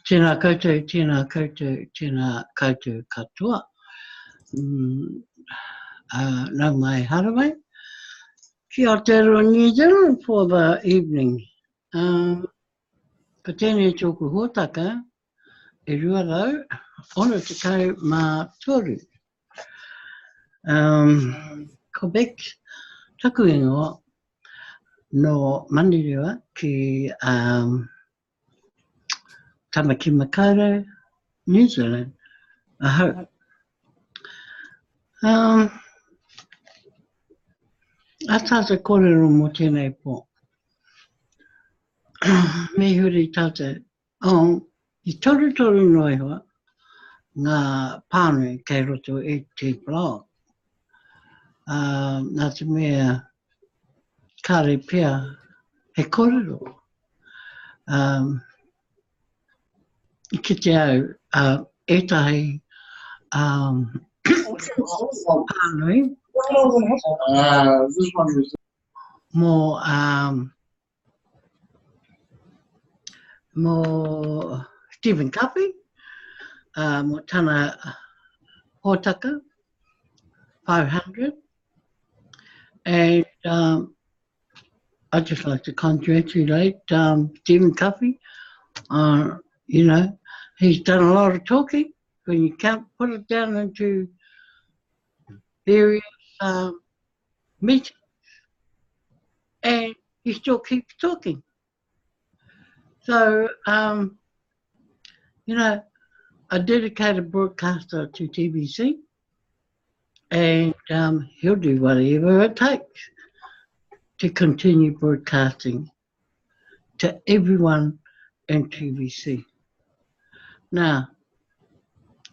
Tēnā koutou, tēnā koutou, tēnā koutou katoa. Nau mai harawai. Kia Aotearoa New Zealand for the evening. Ko tēnei tōku hōtaka, e rua rau, ono tekau mā toru. Ko taku ingoa no Manirua ki Tamaki Makaurau, New Zealand, I hope. A tātou kōrero mō tēnei pō. Me huri tātou, I toru noi hoa, ngā pānui kei roto e te blog. Nā te mea kāre pia he kōrero. Ki te au, etahi pānui mō Steven Cuffee, mō tana hōtaka, 500. And I'd just like to congratulate Steven Cuffee on, you know, he's done a lot of talking when you can't put it down into various meetings, and he still keeps talking. So, you know, a dedicated broadcaster to TBC, and he'll do whatever it takes to continue broadcasting to everyone in TBC. Now,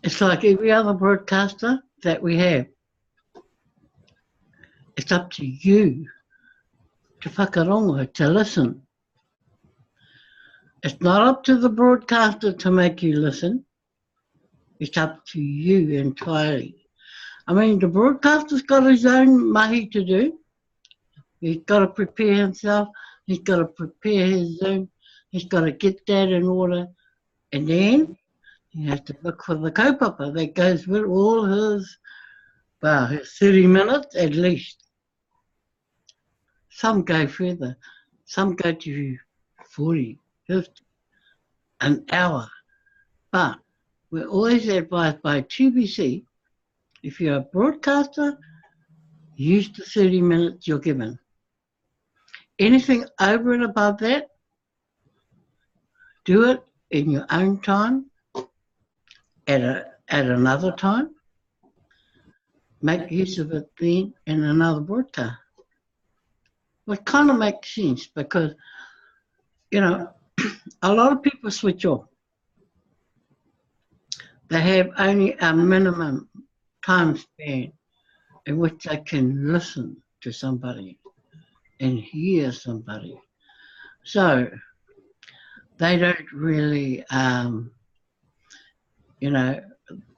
it's like every other broadcaster that we have. It's up to you to whakarongo, to listen. It's not up to the broadcaster to make you listen. It's up to you entirely. I mean, the broadcaster's got his own mahi to do. He's got to prepare himself. He's got to prepare his Zoom. He's got to get that in order. And then he has to look for the kaupapa that goes with all his, well, his 30 minutes at least. Some go further. Some go to 40, 50, an hour. But we're always advised by TBC, if you're a broadcaster, use the 30 minutes you're given. Anything over and above that, do it in your own time, at another time. Make use of it then in another broadcast. Well, it kind of makes sense because, you know, a lot of people switch off. They have only a minimum time span in which they can listen to somebody and hear somebody. So they don't really, you know,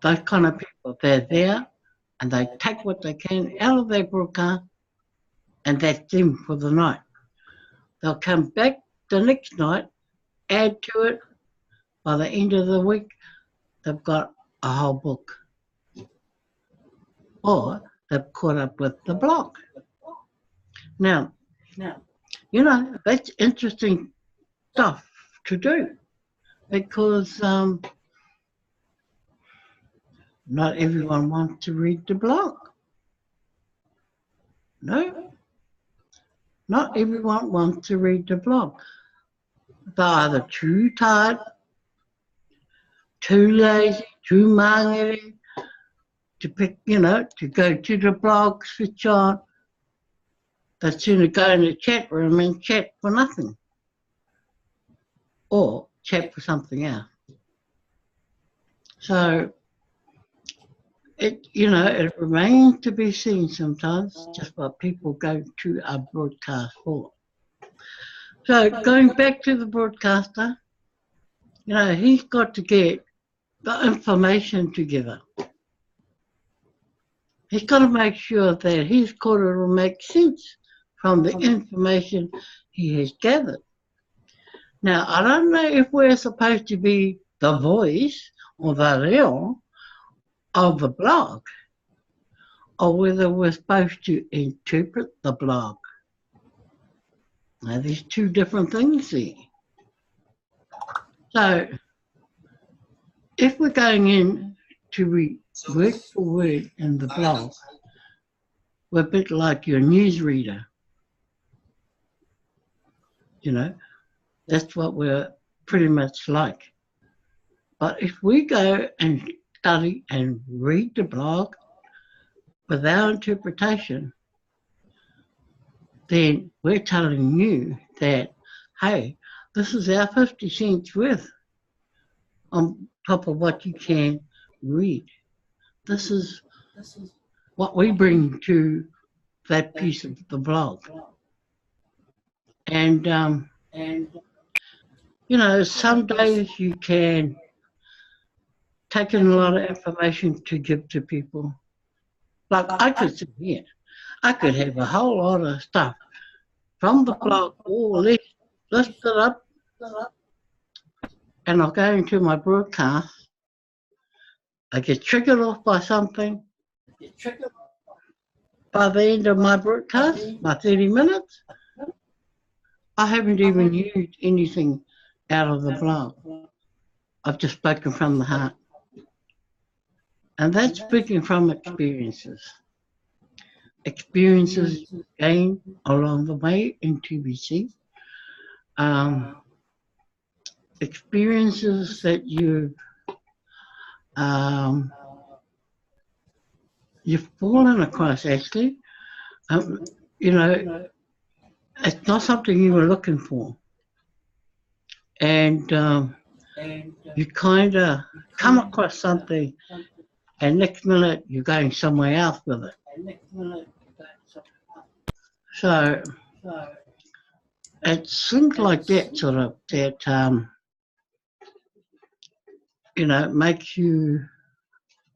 those kind of people, they're there and they take what they can out of their broadcast, and that's them for the night. They'll come back the next night, add to it. By the end of the week, they've got a whole book. Or they've caught up with the blog. Now, you know, that's interesting stuff to do because not everyone wants to read the blog. No. Not everyone wants to read the blog. They're either too tired, too lazy, too mangere to pick, you know, to go to the blog, switch on. They'd sooner go in the chat room and chat for nothing. Or chat for something else. So, you know, it remains to be seen sometimes just what people go to a broadcast for. So going back to the broadcaster, you know, he's got to get the information together. He's got to make sure that his kōrero makes sense from the information he has gathered. Now, I don't know if we're supposed to be the voice or the reo of the blog, or whether we're supposed to interpret the blog. Now, there's two different things there. So, if we're going in to read word for word in the blog, we're a bit like your newsreader. You know, that's what we're pretty much like. But if we go and study and read the blog with our interpretation, then we're telling you that, hey, this is our 50 cents worth on top of what you can read. This is what we bring to that piece of the blog. And, you know, some days you can take in a lot of information to give to people. Like I could sit here, I could have a whole lot of stuff from the blog all listed up, and I'll go into my broadcast. I get triggered off by something. By the end of my broadcast, my 30 minutes, I haven't even used anything out of the blog. I've just spoken from the heart. And that's speaking from experiences. Experiences gained along the way in TBC. Experiences that you've fallen across, actually. You know, it's not something you were looking for. And you kind of come across something, and next minute you're going somewhere else with it. So it's things like that sort of that, you know, makes you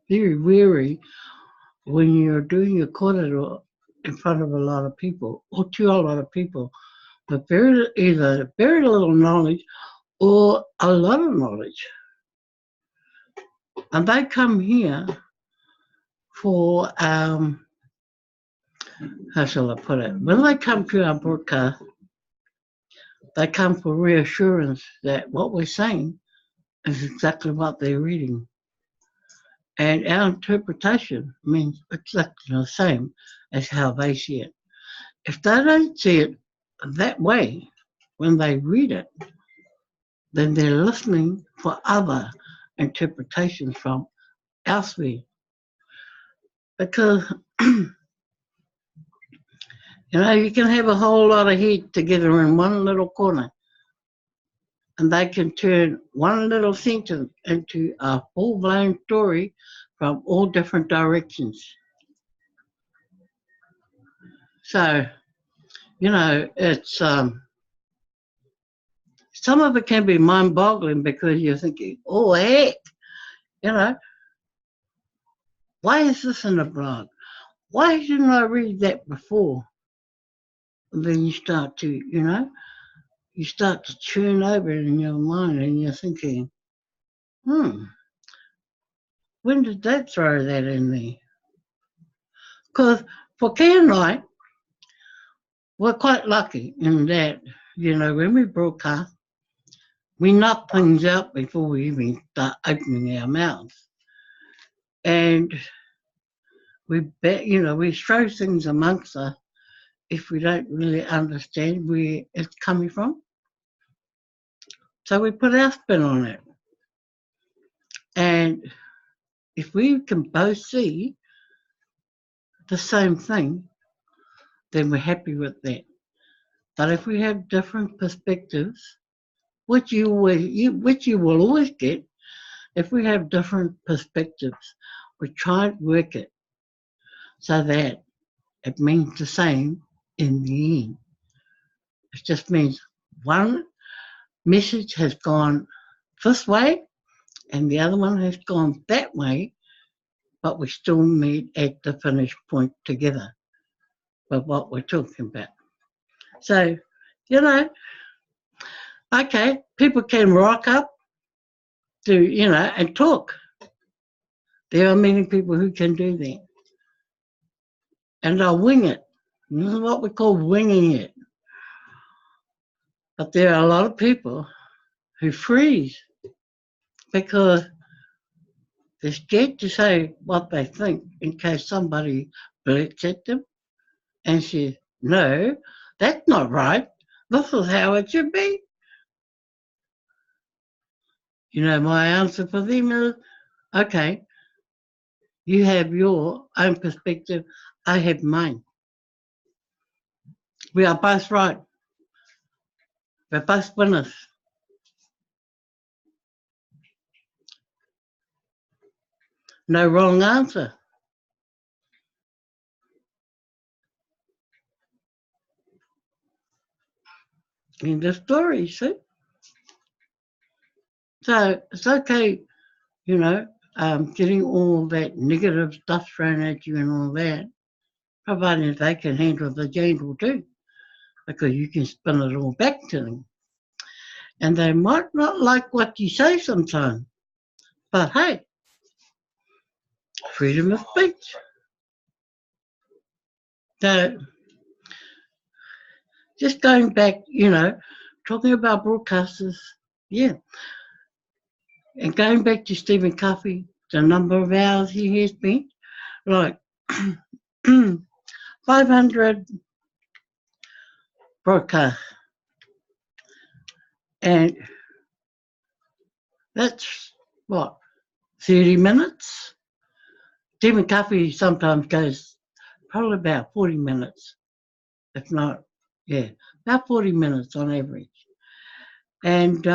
very wary when you're doing your kōrero in front of a lot of people, or to a lot of people, with either very little knowledge or a lot of knowledge. And they come here for, how shall I put it? When they come to our broadcast, they come for reassurance that what we're saying is exactly what they're reading. And our interpretation means exactly the same as how they see it. If they don't see it that way when they read it, then they're listening for other interpretations from elsewhere. Because, you know, you can have a whole lot of heat together in one little corner, and they can turn one little sentence into a full-blown story from all different directions. So, you know, it's some of it can be mind-boggling because you're thinking, oh heck, you know, why is this in the blog? Why didn't I read that before? And then you start to, you know, you start to churn over in your mind and you're thinking, when did that throw that in there? Because for Ken and I, we're quite lucky in that, you know, when we broadcast, we knock things out before we even start opening our mouths. And we throw things amongst us if we don't really understand where it's coming from. So we put our spin on it. And if we can both see the same thing, then we're happy with that. But if we have different perspectives, which you will always get, if we have different perspectives, we try and work it so that it means the same in the end. It just means one message has gone this way and the other one has gone that way, but we still meet at the finish point together with what we're talking about. So, you know, okay, people can rock up to, and talk. There are many people who can do that. And they'll wing it. This is what we call winging it. But there are a lot of people who freeze because they're scared to say what they think in case somebody blurts at them and says, no, that's not right. This is how it should be. My answer for them is, okay, you have your own perspective, I have mine. We are both right. We're both winners. No wrong answer. In the story, see? So it's okay, getting all that negative stuff thrown at you and all that, providing they can handle the jangle too, because you can spin it all back to them. And they might not like what you say sometimes, but hey, freedom of speech. So just going back, talking about broadcasters, yeah. And going back to Steven Cuffee, the number of hours he has spent, like 500 broadcasts. And that's what, 30 minutes? Stephen Cuffee sometimes goes probably about 40 minutes, if not, about 40 minutes on average. And,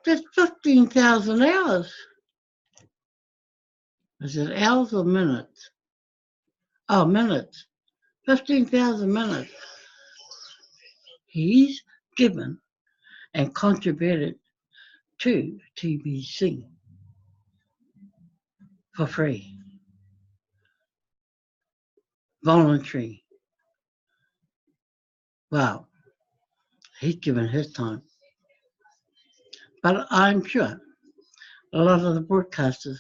that's 15,000 hours. Is it hours or minutes? Oh, minutes. 15,000 minutes. He's given and contributed to TBC for free. Voluntary. Wow. He's given his time. But I'm sure a lot of the broadcasters,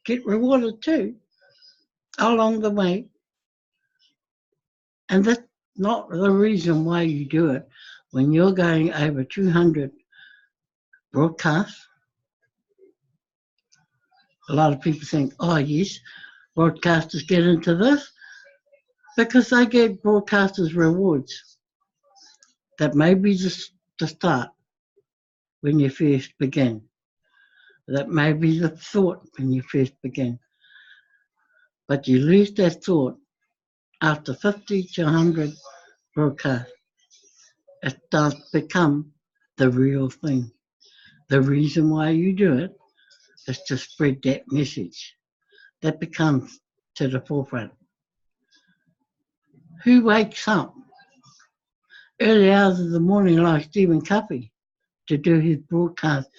get rewarded too along the way. And that's not the reason why you do it. When you're going over 200 broadcasts, a lot of people think, oh yes, broadcasters get into this because they get broadcasters rewards. That may be the start when you first begin. That may be the thought when you first begin. But you lose that thought after 50 to 100 broadcasts. It starts to become the real thing. The reason why you do it is to spread that message. That becomes to the forefront. Who wakes up early hours of the morning like Steven Cuffee to do his broadcast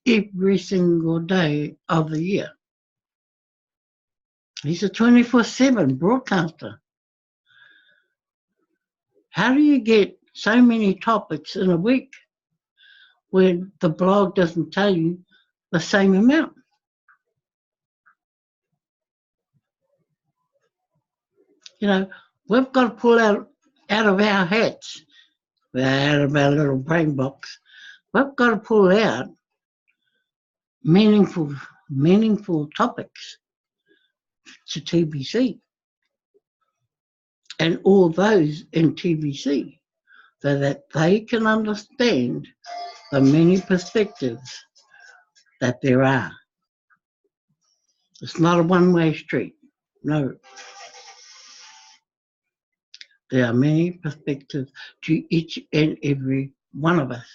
every single day of the year? He's a 24/7 broadcaster. How do you get so many topics in a week when the blog doesn't tell you the same amount? We've got to pull out of our hats, out of our little brain box. We've got to pull out meaningful topics to TBC and all those in TBC so that they can understand the many perspectives that there are. It's not a one-way street. No. There are many perspectives to each and every one of us.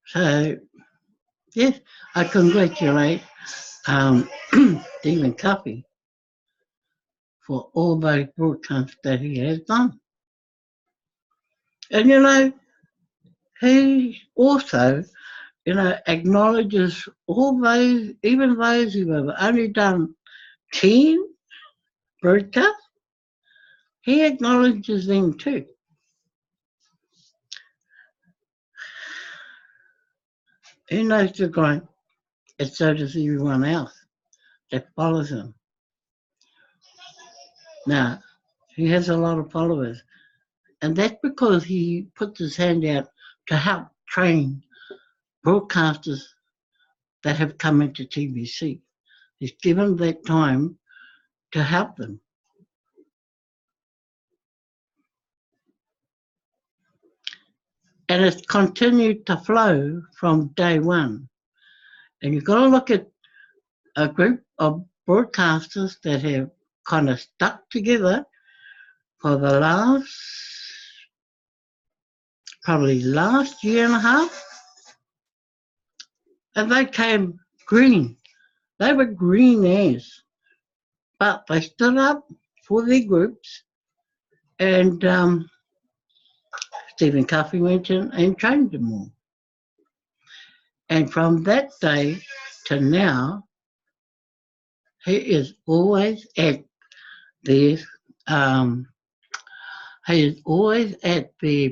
So, yes, I congratulate Steven Cuffee for all those broadcasts that he has done. And he also, acknowledges all those, even those who have only done 10 broadcast, he acknowledges them too. He knows the grind, and so does everyone else that follows him. Now, he has a lot of followers, and that's because he puts his hand out to help train broadcasters that have come into TBC. He's given that time to help them. And it's continued to flow from day one. And you've got to look at a group of broadcasters that have kind of stuck together for the probably last year and a half. And they came green. They were green as. But they stood up for their groups, and Steven Cuffee went in and trained them all. And from that day to now, he is always at their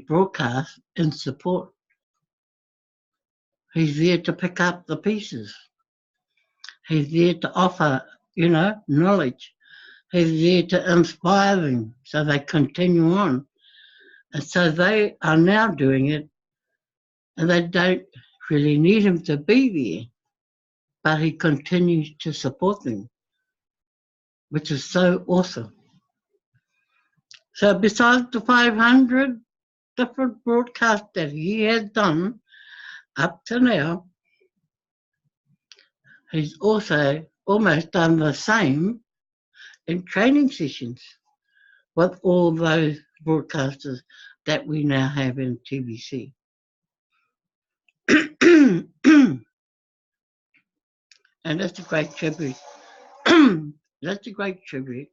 broadcast in support. He's there to pick up the pieces. He's there to offer, knowledge. He's there to inspire them so they continue on. And so they are now doing it, and they don't really need him to be there, but he continues to support them, which is so awesome. So besides the 500 different broadcasts that he has done up to now, he's also almost done the same in training sessions with all those broadcasters that we now have in TBC. And that's a great tribute. That's a great tribute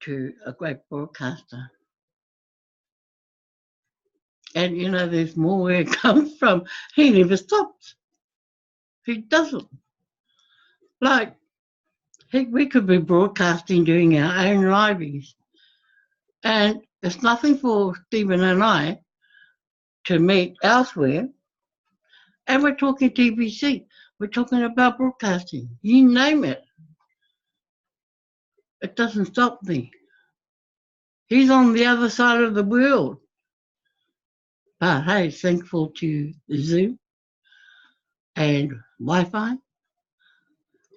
to a great broadcaster. And there's more where it comes from. He never stops. He doesn't. Like, we could be broadcasting doing our own liveys. And it's nothing for Stephen and I to meet elsewhere. And we're talking TBC. We're talking about broadcasting. You name it. It doesn't stop me. He's on the other side of the world. But hey, thankful to Zoom and Wi-Fi,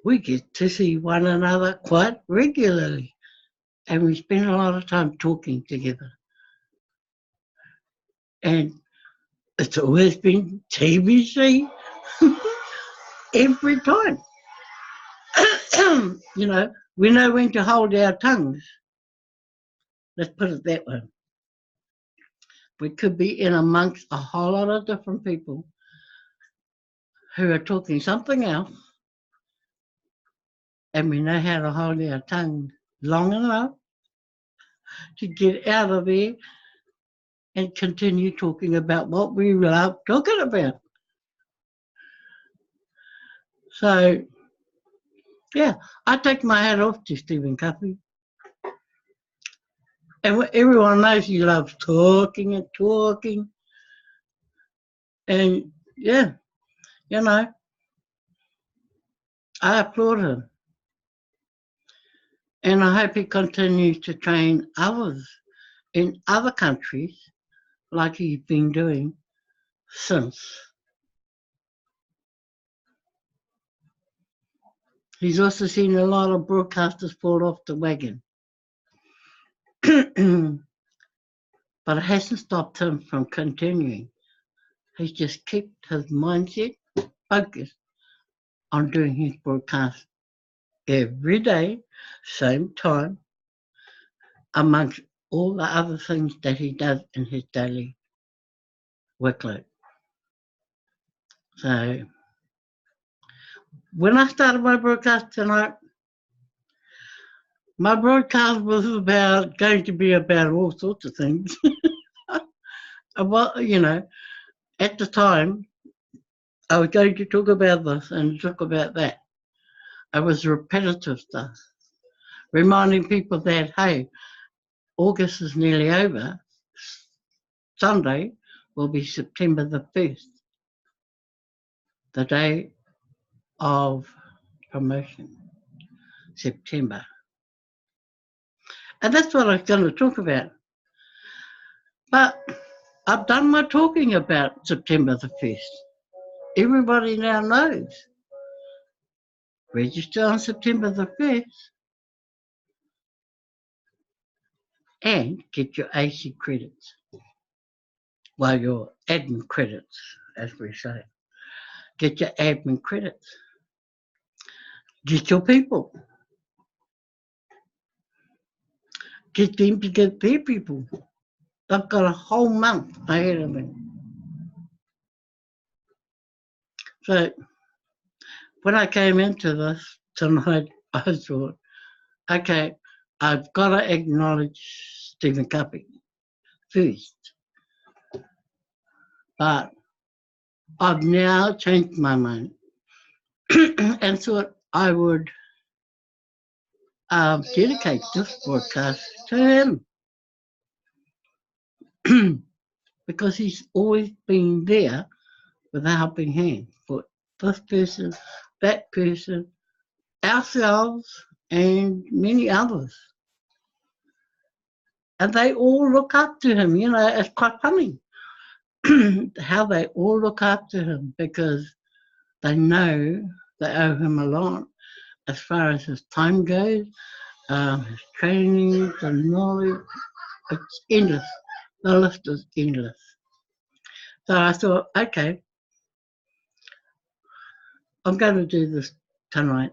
we get to see one another quite regularly. And we spend a lot of time talking together. And it's always been TBC every time. We know when to hold our tongues. Let's put it that way. We could be in amongst a whole lot of different people who are talking something else, and we know how to hold our tongue long enough to get out of there and continue talking about what we love talking about. So, yeah, I take my hat off to Steven Cuffee. And everyone knows he loves talking and talking. And, yeah, I applaud him. And I hope he continues to train others in other countries like he's been doing since. He's also seen a lot of broadcasters fall off the wagon. But it hasn't stopped him from continuing. He's just kept his mindset focused on doing his broadcast every day, same time, amongst all the other things that he does in his daily workload. So, when I started my broadcast tonight, my broadcast was going to be about all sorts of things. Well, at the time, I was going to talk about this and talk about that. It was repetitive stuff. reminding people that, hey, August is nearly over. Sunday will be September the 1st, the day of promotion, September. And that's what I was going to talk about. But I've done my talking about September the 1st. Everybody now knows. Register on September the 1st and get your AC credits. Well, your admin credits, as we say. Get your admin credits. Get your people. Get them to get their people. They've got a whole month ahead of them. So when I came into this tonight, I thought, okay, I've got to acknowledge Steven Cuffee first. But I've now changed my mind and thought I would dedicate this broadcast to him because he's always been there with a helping hand for this person, that person, ourselves, and many others. And they all look up to him. You know, it's quite funny how they all look up to him because they know they owe him a lot as far as his time goes, his training, the knowledge. It's endless. The list is endless. So I thought, okay, I'm going to do this tonight.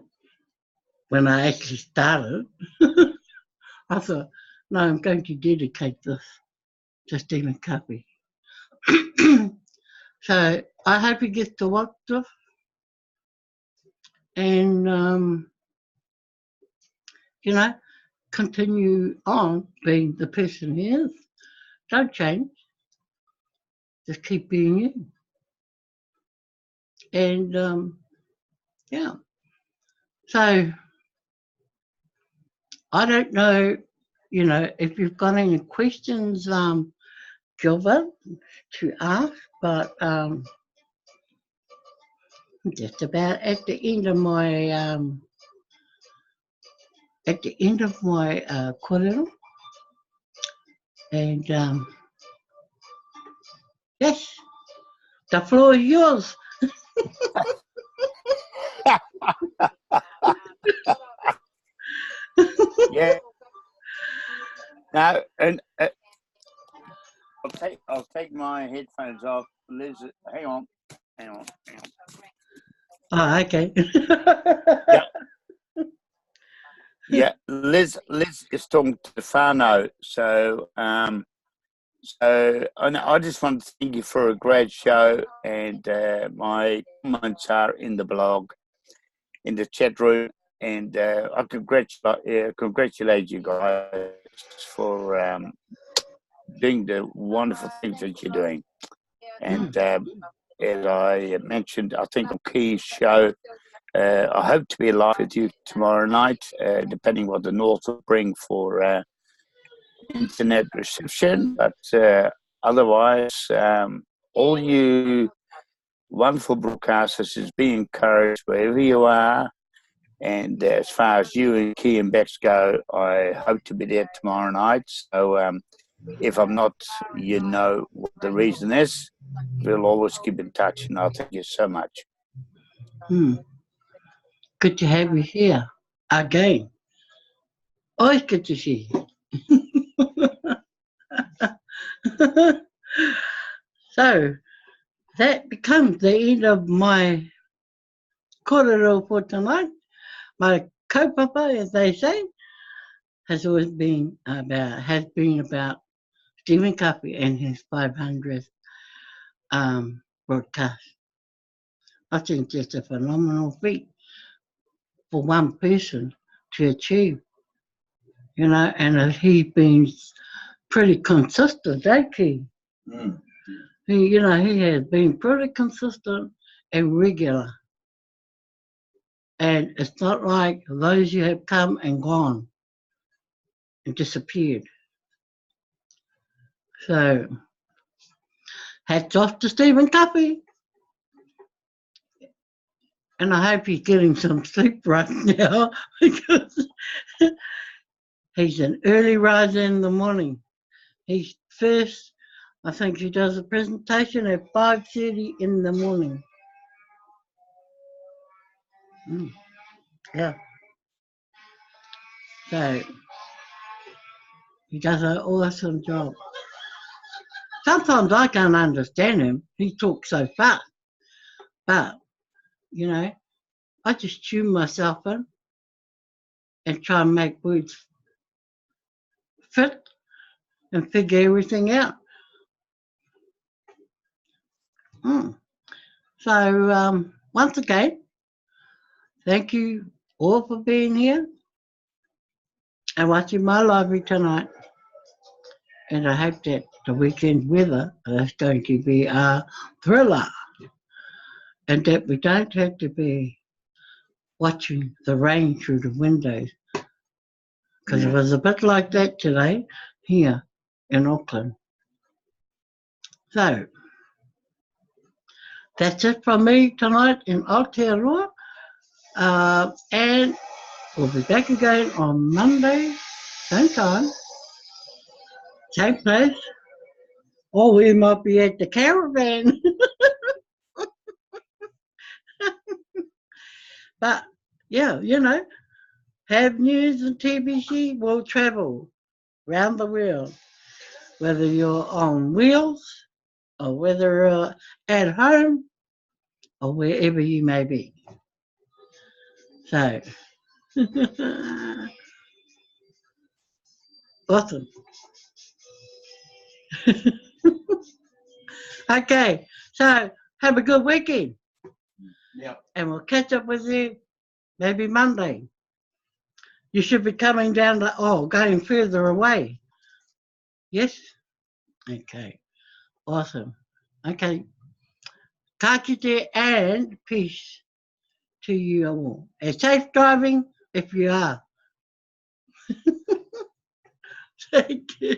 When I actually started, I thought, no, I'm going to dedicate this to Steven Cuffee. So I hope he gets to watch this and, you know, continue on being the person he is. Don't change. Just keep being you. And, yeah. So I don't know, you know, if you've got any questions, Gilbert, to ask, but just about at the end of my kōrero. And yes, the floor is yours. Yeah. Now, and I'll take my headphones off. Liz, hang on. Oh, okay. Yeah. Yeah, Liz is talking to whānau. So, I just want to thank you for a great show, and my comments are in the blog, in the chat room, and I congratulate you guys for doing the wonderful things that you're doing. And as I mentioned, I think on Key's show, I hope to be live with you tomorrow night, depending what the North will bring for internet reception. But otherwise, all you wonderful broadcasters is be encouraged wherever you are. And as far as you and Key and Bex go, I hope to be there tomorrow night. So if I'm not, you know what the reason is. We'll always keep in touch, and I'll thank you so much. Good to have you here again. Always good to see you. So that becomes the end of my kōrero for tonight. My kaupapa, as they say, has been about Steven Cuffee and his 500th broadcast. I think just a phenomenal feat for one person to achieve, you know, and he's been pretty consistent, Key? He has been pretty consistent and regular. And it's not like those who have come and gone. and disappeared. So, hats off to Steven Cuffee. And I hope he's getting some sleep right now because he's an early riser in the morning. He's first, I think he does a presentation at 5:30 in the morning. Yeah. So, he does an awesome job. Sometimes I can't understand him. He talks so fast. But, you know, I just tune myself in and try and make words fit and figure everything out. So, once again, thank you all for being here and watching my library tonight. And I hope that the weekend weather is going to be a thriller and that we don't have to be watching the rain through the windows because it was a bit like that today here in Auckland. So, that's it from me tonight in Aotearoa. And we'll be back again on Monday, same time, same place. Or we might be at the caravan. But, yeah, you know, have news and TBC will travel round the world, whether you're on wheels or whether you're at home or wherever you may be. So, awesome. Okay, so have a good weekend. Yep. And we'll catch up with you maybe Monday. You should be coming down to, going further away. Yes? Okay, awesome. Okay, ka kite and peace to you all. And safe driving if you are. Thank you.